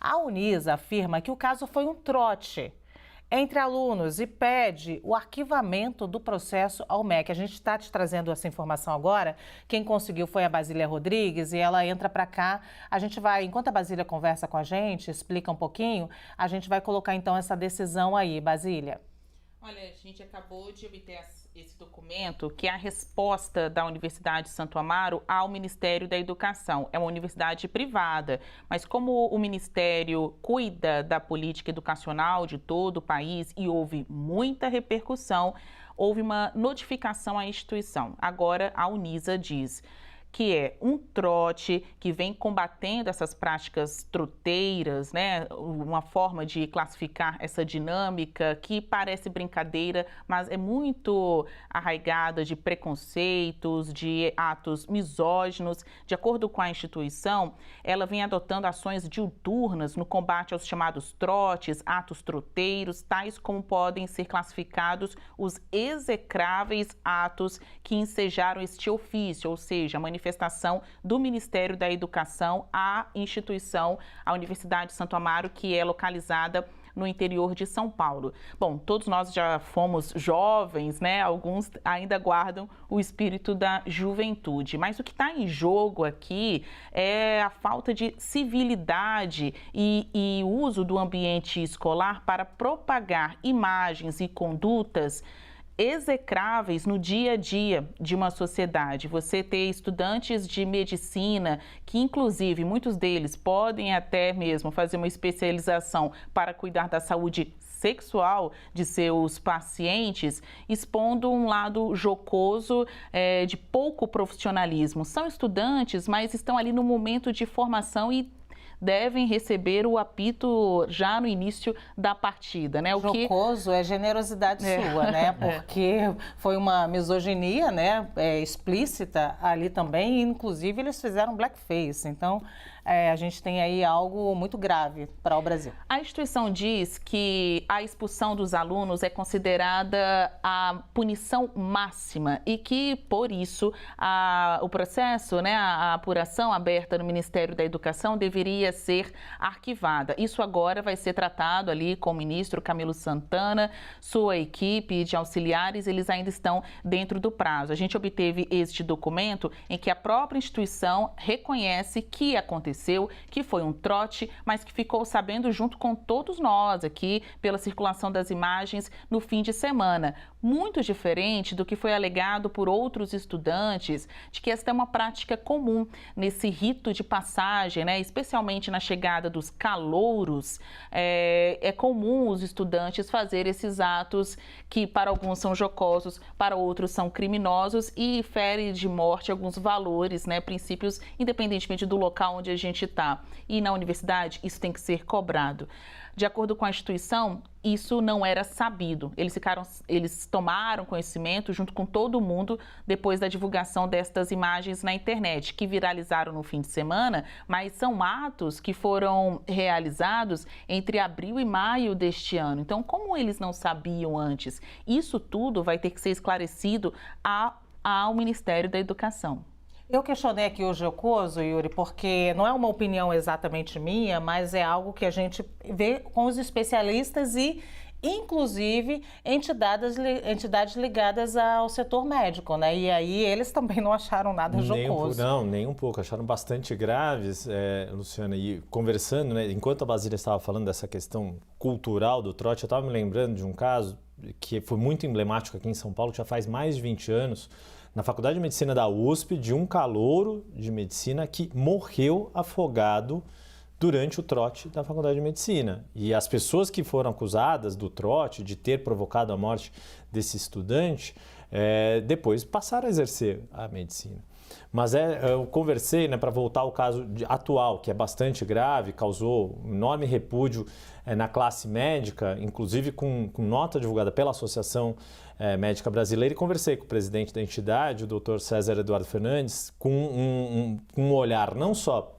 A Unisa afirma que o caso foi um trote entre alunos e pede o arquivamento do processo ao MEC. A gente está te trazendo essa informação agora. Quem conseguiu foi a Basília Rodrigues e ela entra para cá. A gente vai, enquanto a Basília conversa com a gente, explica um pouquinho, a gente vai colocar então essa decisão aí, Basília. Olha, a gente acabou de obter esse documento, que é a resposta da Universidade de Santo Amaro ao Ministério da Educação. É uma universidade privada, mas como o Ministério cuida da política educacional de todo o país e houve muita repercussão, houve uma notificação à instituição. Agora, a Unisa diz que é um trote que vem combatendo essas práticas troteiras, né? Uma forma de classificar essa dinâmica que parece brincadeira, mas é muito arraigada de preconceitos, de atos misóginos. De acordo com a instituição, ela vem adotando ações diuturnas no combate aos chamados trotes, atos troteiros, tais como podem ser classificados os execráveis atos que ensejaram este ofício, ou seja, a manifestação do Ministério da Educação à instituição, a Universidade de Santo Amaro, que é localizada no interior de São Paulo. Bom, todos nós já fomos jovens, né? Alguns ainda guardam o espírito da juventude, mas o que está em jogo aqui é a falta de civilidade e uso do ambiente escolar para propagar imagens e condutas execráveis no dia a dia de uma sociedade. Você ter estudantes de medicina, que inclusive muitos deles podem até mesmo fazer uma especialização para cuidar da saúde sexual de seus pacientes, expondo um lado jocoso de pouco profissionalismo. São estudantes, mas estão ali no momento de formação e devem receber o apito já no início da partida, né? Jocoso é generosidade sua, né? Porque foi uma misoginia, né? Explícita ali também, e, inclusive eles fizeram blackface. Então, a gente tem aí algo muito grave para o Brasil. A instituição diz que a expulsão dos alunos é considerada a punição máxima e que, por isso, o processo, né, a apuração aberta no Ministério da Educação deveria ser arquivada. Isso agora vai ser tratado ali com o ministro Camilo Santana, sua equipe de auxiliares, eles ainda estão dentro do prazo. A gente obteve este documento em que a própria instituição reconhece que aconteceu, que foi um trote, mas que ficou sabendo junto com todos nós aqui pela circulação das imagens no fim de semana. Muito diferente do que foi alegado por outros estudantes, de que esta é uma prática comum nesse rito de passagem, né? Especialmente na chegada dos calouros, é comum os estudantes fazerem esses atos que para alguns são jocosos, para outros são criminosos e ferem de morte alguns valores, né? Princípios, independentemente do local onde a gente está. E na universidade isso tem que ser cobrado. De acordo com a instituição, isso não era sabido. Eles tomaram conhecimento junto com todo mundo depois da divulgação destas imagens na internet, que viralizaram no fim de semana, mas são atos que foram realizados entre abril e maio deste ano. Então, como eles não sabiam antes? Isso tudo vai ter que ser esclarecido ao Ministério da Educação. Eu questionei aqui o jocoso, Yuri, porque não é uma opinião exatamente minha, mas é algo que a gente vê com os especialistas e, inclusive, entidades ligadas ao setor médico, né? E aí eles também não acharam nada jocoso. Nem um pouco. Acharam bastante graves, Luciana. E conversando, né, enquanto a Basília estava falando dessa questão cultural do trote, eu estava me lembrando de um caso que foi muito emblemático aqui em São Paulo, que já faz mais de 20 anos, na Faculdade de Medicina da USP, de um calouro de medicina que morreu afogado durante o trote da Faculdade de Medicina. E as pessoas que foram acusadas do trote, de ter provocado a morte desse estudante, depois passaram a exercer a medicina. Mas eu conversei, né, para voltar ao caso atual, que é bastante grave, causou enorme repúdio na classe médica, inclusive com nota divulgada pela Associação Médica Brasileira, e conversei com o presidente da entidade, o Dr. César Eduardo Fernandes, com um olhar não só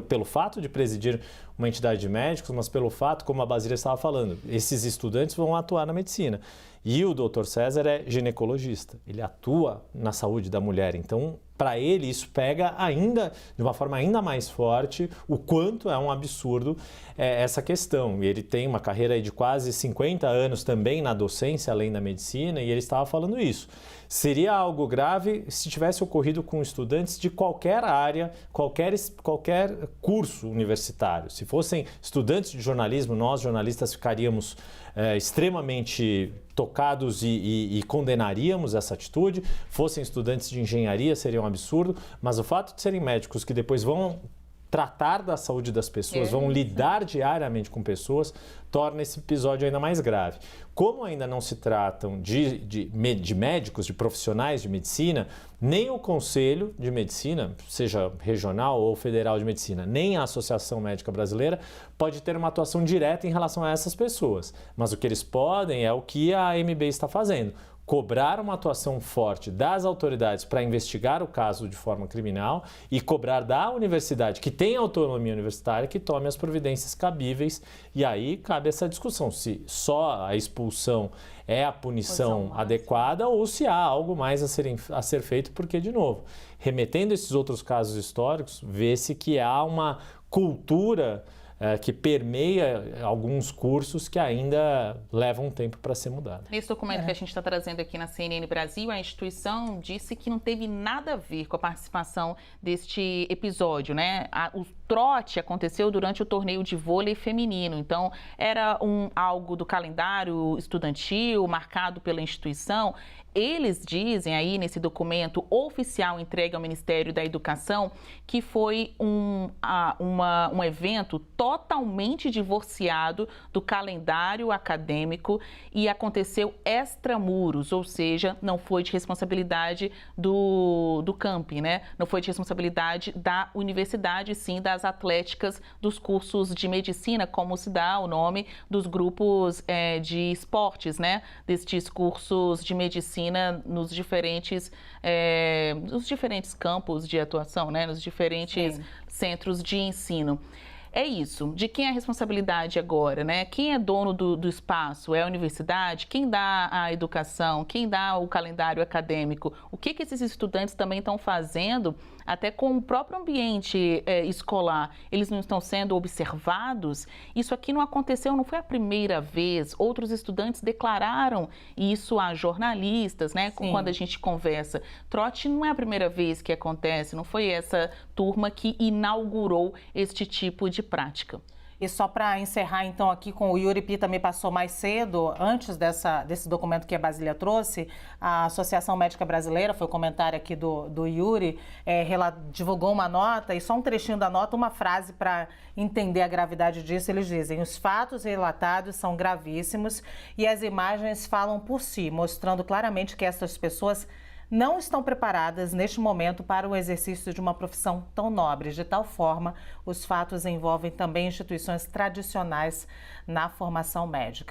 pelo fato de presidir uma entidade de médicos, mas pelo fato, como a Basília estava falando, esses estudantes vão atuar na medicina. E o Dr. César é ginecologista, ele atua na saúde da mulher. Então, para ele isso pega ainda, de uma forma ainda mais forte, o quanto é um absurdo essa questão. Ele tem uma carreira aí de quase 50 anos também na docência, além da medicina, e ele estava falando isso. Seria algo grave se tivesse ocorrido com estudantes de qualquer área, qualquer curso universitário. Se fossem estudantes de jornalismo, nós jornalistas ficaríamos extremamente tocados e condenaríamos essa atitude. Fossem estudantes de engenharia, seria um absurdo, mas o fato de serem médicos que depois vão tratar da saúde das pessoas, vão lidar diariamente com pessoas, torna esse episódio ainda mais grave. Como ainda não se tratam de médicos, de profissionais de medicina, nem o Conselho de Medicina, seja regional ou federal de medicina, nem a Associação Médica Brasileira, pode ter uma atuação direta em relação a essas pessoas. Mas o que eles podem é o que a AMB está fazendo. Cobrar uma atuação forte das autoridades para investigar o caso de forma criminal e cobrar da universidade, que tem autonomia universitária, que tome as providências cabíveis. E aí cabe essa discussão, se só a expulsão é a punição adequada ou se há algo mais a ser feito, porque, de novo, remetendo a esses outros casos históricos, vê-se que há uma cultura que permeia alguns cursos que ainda levam tempo para ser mudado. Nesse documento que a gente está trazendo aqui na CNN Brasil, a instituição disse que não teve nada a ver com a participação deste episódio, né? O trote aconteceu durante o torneio de vôlei feminino, então era algo do calendário estudantil marcado pela instituição. Eles dizem aí nesse documento oficial entregue ao Ministério da Educação que foi um evento totalmente divorciado do calendário acadêmico e aconteceu extramuros, ou seja, não foi de responsabilidade do camping, né? Não foi de responsabilidade da universidade, sim das atléticas dos cursos de medicina, como se dá o nome dos grupos de esportes, né? Destes cursos de medicina nos diferentes campos de atuação, né? Nos diferentes centros de ensino. É isso. De quem é a responsabilidade agora, né? Quem é dono do espaço? É a universidade? Quem dá a educação? Quem dá o calendário acadêmico? O que esses estudantes também estão fazendo até com o próprio ambiente escolar? Eles não estão sendo observados? Isso aqui não aconteceu, não foi a primeira vez. Outros estudantes declararam isso a jornalistas, né? Quando a gente conversa. Trote não é a primeira vez que acontece, não foi essa turma que inaugurou este tipo de prática. E só para encerrar, então, aqui com o Yuri Pi também passou mais cedo, antes desse documento que a Basília trouxe, a Associação Médica Brasileira, foi o comentário aqui do Yuri, divulgou uma nota, e só um trechinho da nota, uma frase para entender a gravidade disso. Eles dizem: os fatos relatados são gravíssimos e as imagens falam por si, mostrando claramente que essas pessoas não estão preparadas neste momento para o exercício de uma profissão tão nobre. De tal forma, os fatos envolvem também instituições tradicionais na formação médica.